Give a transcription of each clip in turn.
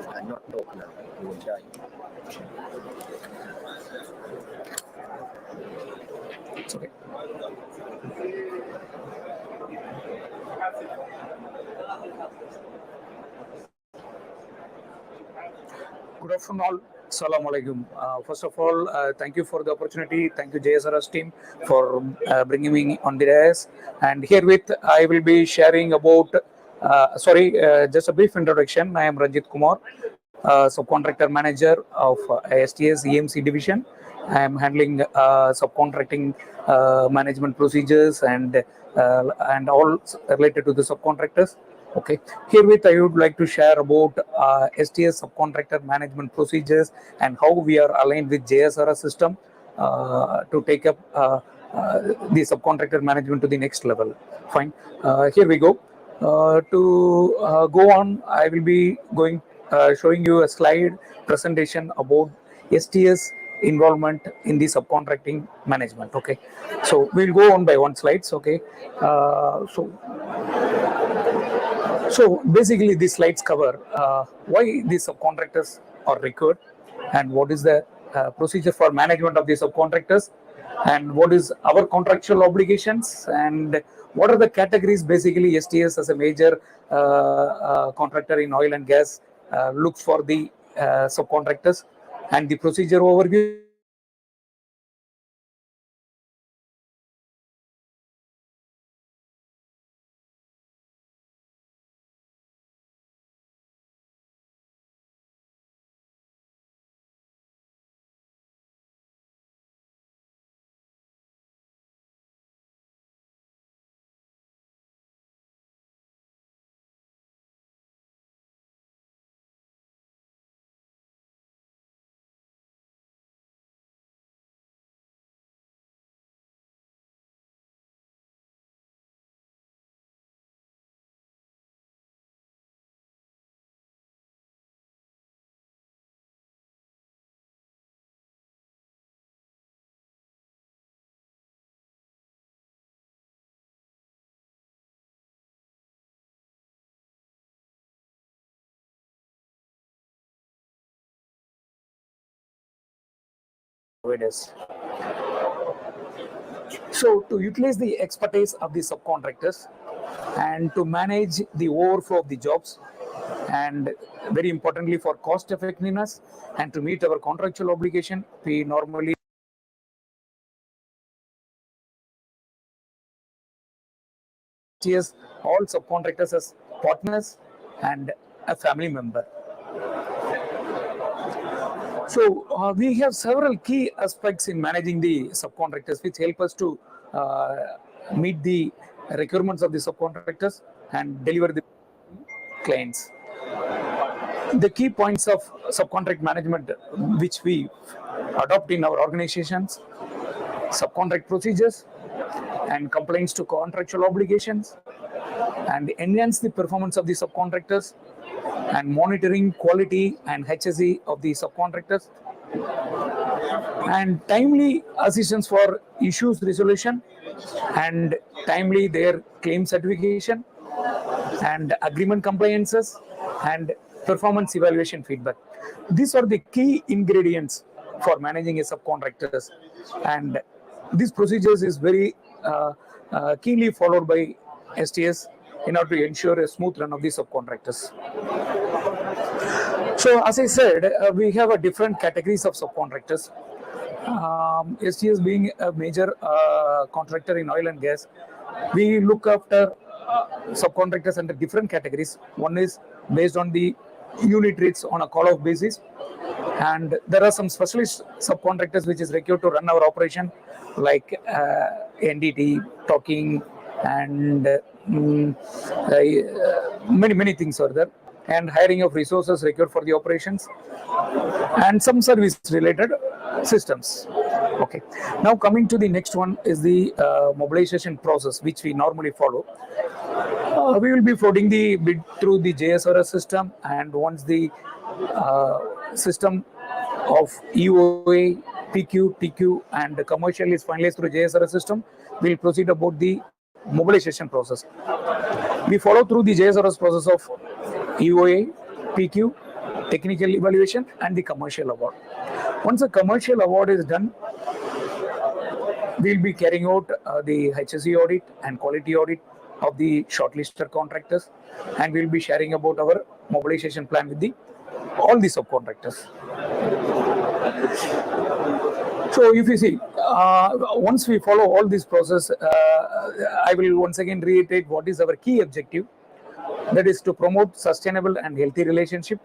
not talk now. You enjoy. It's okay. Good afternoon, all. Assalamu alaikum. First of all, thank you for the opportunity. Thank you, JSRS team, for bringing me on the dais. And herewith, I will be sharing about. Just a brief introduction. I am Ranjit Kumar, subcontractor manager of STS EMC division. I am handling subcontracting management procedures and all related to the subcontractors. Okay, herewith I would like to share about STS subcontractor management procedures and how we are aligned with JSRS system to take up the subcontractor management to the next level. Fine, here we go. To go on, I will be showing you a slide presentation about STS involvement in the subcontracting management. Okay, so we'll go on by one slides. Okay, so basically, these slides cover why these subcontractors are required and what is the procedure for management of the subcontractors and what is our contractual obligations and what are the categories basically STS as a major contractor in oil and gas looks for the subcontractors and the procedure overview. So to utilize the expertise of the subcontractors and to manage the overflow of the jobs and very importantly for cost effectiveness and to meet our contractual obligation, we normally all subcontractors as partners and a family member. So we have several key aspects in managing the subcontractors which help us to meet the requirements of the subcontractors and deliver the clients. The key points of subcontract management which we adopt in our organizations: subcontract procedures and compliance to contractual obligations, and enhance the performance of the subcontractors, and monitoring quality and HSE of the subcontractors, and timely assistance for issues resolution and timely their claim certification and agreement compliances and performance evaluation feedback. These are the key ingredients for managing a subcontractors, and these procedures is very keenly followed by STS in order to ensure a smooth run of the subcontractors. So as I said, we have a different categories of subcontractors. STS being a major contractor in oil and gas, we look after subcontractors under different categories. One is based on the unit rates on a call-off basis, and there are some specialist subcontractors which is required to run our operation, like NDT, talking, and many things are there, and hiring of resources required for the operations, and some service related systems. Okay, now coming to the next one is the mobilization process which we normally follow. We will be floating the bid through the JSRS system, and once the system of EOA, PQ, TQ, and the commercial is finalized through JSRS system, we will proceed about the mobilization process. We follow through the JSRS process of EOA, PQ, technical evaluation, and the commercial award. Once a commercial award is done, we'll be carrying out the HSE audit and quality audit of the shortlisted contractors, and we'll be sharing about our mobilization plan with all the subcontractors. So if you see, once we follow all this process, I will once again reiterate what is our key objective. That is to promote sustainable and healthy relationship,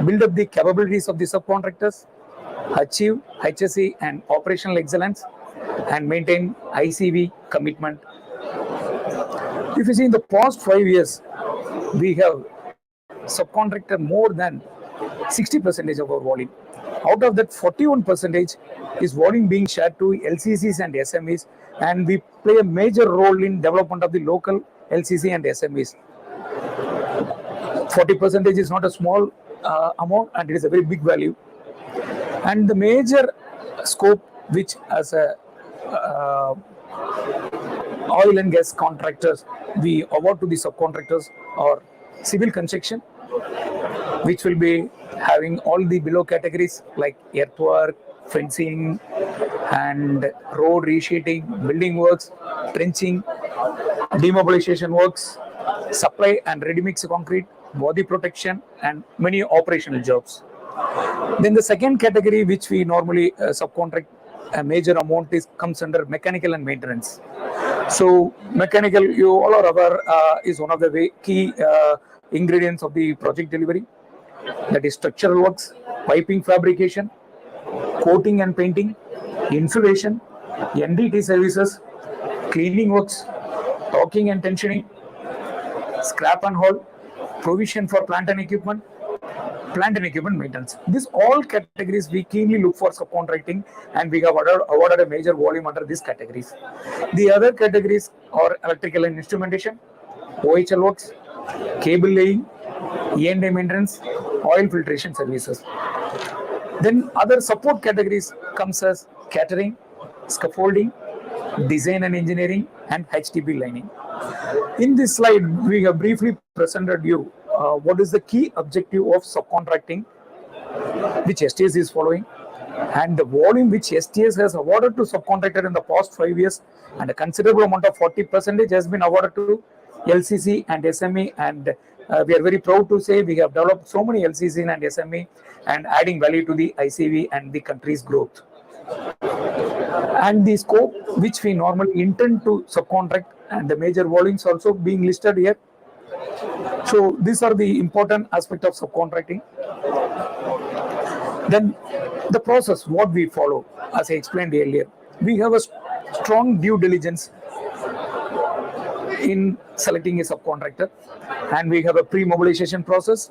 build up the capabilities of the subcontractors, achieve HSE and operational excellence, and maintain ICV commitment. If you see, in the past 5 years, we have subcontracted more than 60% of our volume. Out of that, 41% is volume being shared to LCCs and SMEs, and we play a major role in development of the local LCC and SMEs. 40% is not a small amount, and it is a very big value. And the major scope which as a oil and gas contractors we award to the subcontractors or civil construction, which will be having all the below categories like earthwork, fencing, and road resheeting, building works, trenching, demobilization works, supply and ready-mix concrete, body protection, and many operational jobs. Then the second category which we normally subcontract a major amount comes under mechanical and maintenance. So mechanical, you all are aware, is one of the key ingredients of the project delivery. That is structural works, piping fabrication, coating and painting, insulation, NDT services, cleaning works, torquing and tensioning, scrap and haul, provision for plant and equipment maintenance. These all categories we keenly look for subcontracting, and we have awarded a major volume under these categories. The other categories are electrical and instrumentation, OHL works, cable laying, E&A maintenance, oil filtration services. Then other support categories comes as catering, scaffolding, design and engineering, and HTB lining. In this slide, we have briefly presented you what is the key objective of subcontracting, which STS is following, and the volume which STS has awarded to subcontractor in the past 5 years, and a considerable amount of 40% has been awarded to LCC and SME, and we are very proud to say we have developed so many LCC and SME and adding value to the ICV and the country's growth. And the scope which we normally intend to subcontract and the major volumes also being listed here. So these are the important aspect of subcontracting. Then the process, what we follow, as I explained earlier, we have a strong due diligence in selecting a subcontractor, and we have a pre-mobilization process.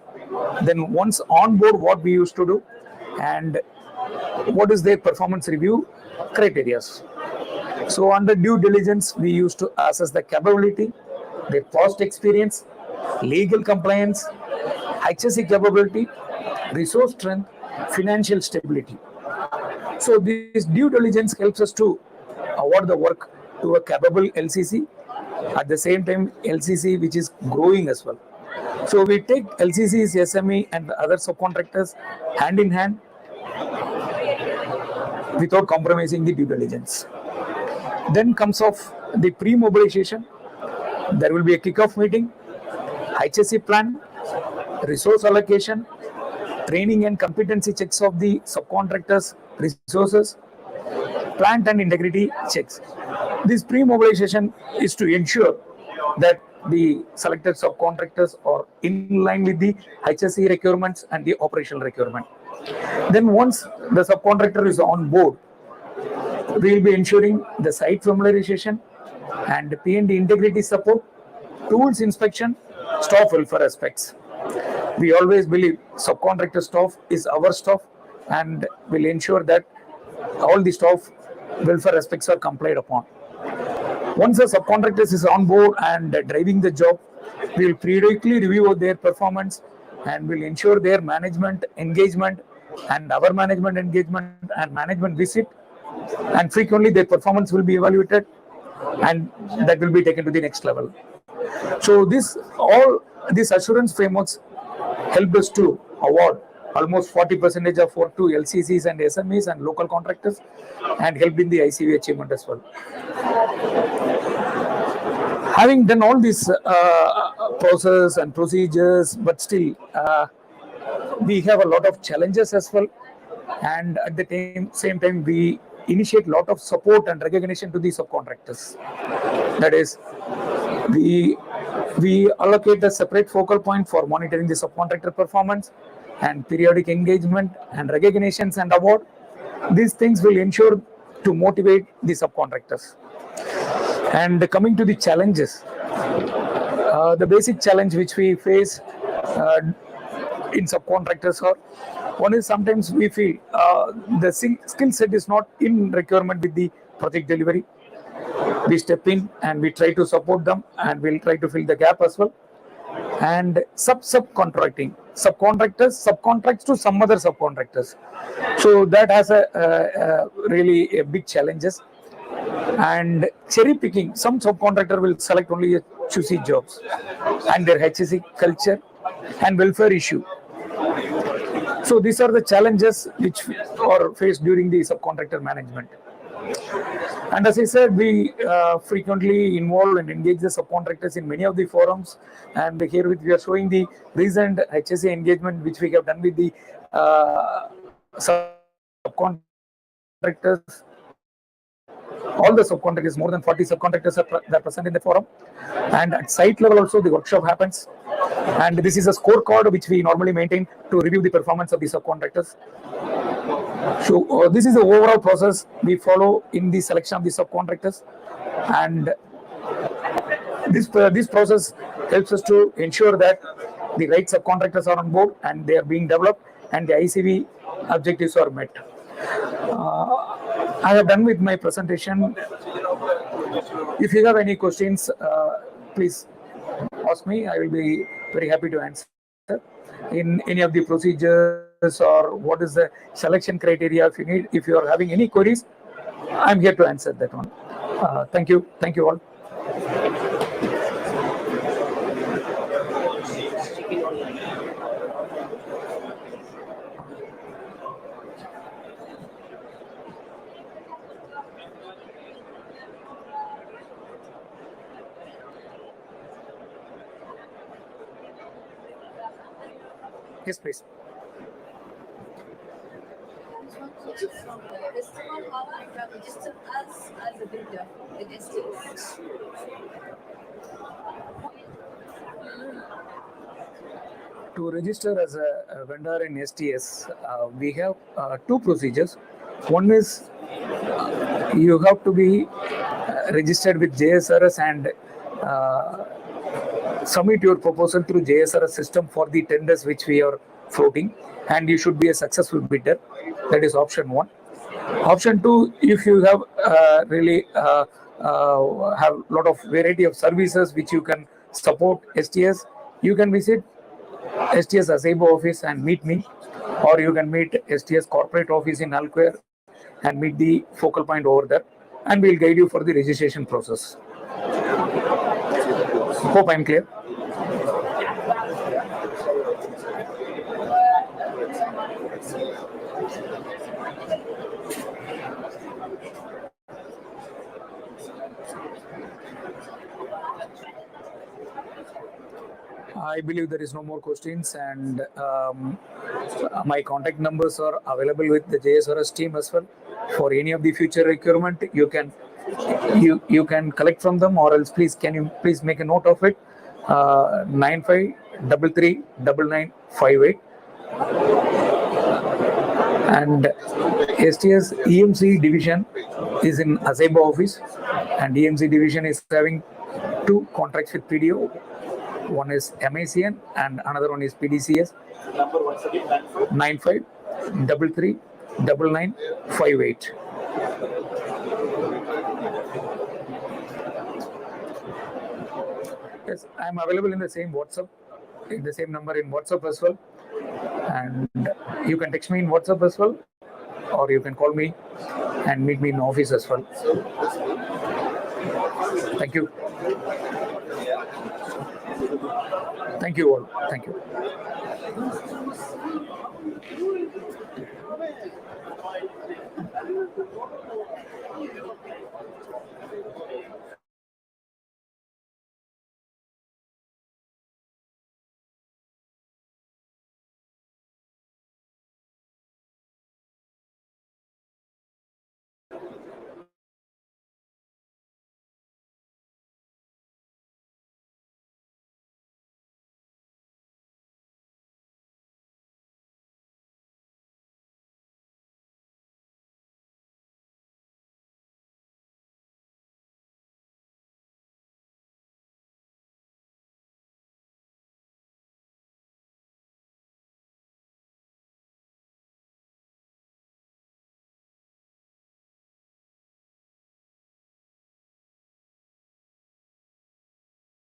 Then once on board, what we used to do and what is their performance review criteria. So under due diligence, we used to assess the capability, their past experience, legal compliance, HSE capability, resource strength, financial stability. So this due diligence helps us to award the work to a capable LCC, at the same time LCC which is growing as well. So we take LCCs, SME and other subcontractors hand in hand without compromising the due diligence. Then comes off the pre-mobilization. There will be a kickoff meeting, HSE plan, resource allocation, training and competency checks of the subcontractors' resources, plant and integrity checks. This pre-mobilization is to ensure that the selected subcontractors are in line with the HSE requirements and the operational requirement. Then once the subcontractor is on board, we will be ensuring the site familiarization and P&D integrity support, tools inspection, staff welfare aspects. We always believe subcontractor staff is our staff, and will ensure that all the staff welfare aspects are complied upon. Once the subcontractor is on board and driving the job, we will periodically review their performance and will ensure their management engagement and our management engagement and management visit, and frequently their performance will be evaluated and that will be taken to the next level. So all these assurance frameworks help us to award almost 40% of work to LCCs and SMEs and local contractors, and helped in the ICV achievement as well. Having done all these process and procedures, but still we have a lot of challenges as well, and at the same time we initiate a lot of support and recognition to the subcontractors. That is, we allocate a separate focal point for monitoring the subcontractor performance and periodic engagement and recognitions and award. These things will ensure to motivate the subcontractors. And coming to the challenges, the basic challenge which we face in subcontractors are, one is sometimes we feel the skill set is not in requirement with the project delivery. We step in and we try to support them, and we'll try to fill the gap as well. And subcontracting, subcontractors subcontracts to some other subcontractors, so that has really a big challenges. And cherry picking, some subcontractor will select only a choosy jobs, and their HSE culture and welfare issue. So these are the challenges which are faced during the subcontractor management. And as I said, we frequently involve and engage the subcontractors in many of the forums. And here we are showing the recent HSE engagement which we have done with the subcontractors. All the subcontractors, more than 40 subcontractors are present in the forum. And at site level also the workshop happens. And this is a scorecard which we normally maintain to review the performance of the subcontractors. So this is the overall process we follow in the selection of the subcontractors, and this process helps us to ensure that the right subcontractors are on board and they are being developed and the ICV objectives are met. I have done with my presentation. If you have any questions, please ask me. I will be very happy to answer in any of the procedures or what is the selection criteria. If you are having any queries, I'm here to answer that one. Thank you all. Yes, please. From the festival, how I have registered us as a vendor with STS. To register as a vendor in STS, we have two procedures. One is you have to be registered with JSRS and submit your proposal through JSRS system for the tenders which we are floating, and you should be a successful bidder. That is option one. Option two, if you have really have a lot of variety of services which you can support STS, you can visit STS Acebo office and meet me, or you can meet STS corporate office in Alquare and meet the focal point over there, and we'll guide you for the registration process. Hope I'm clear. I believe there is no more questions, and my contact numbers are available with the JSRS team as well. For any of the future requirement, you can collect from them, or else can you please make a note of it. 95339998, and STS EMC division is in Acebo office, and EMC division is having two contracts with PDO. One is MICN and another one is PDCS. Number once again, 95339998. Yes, I'm available in the same WhatsApp, in the same number in WhatsApp as well. And you can text me in WhatsApp as well, or you can call me and meet me in office as well. Thank you. Thank you all. Thank you.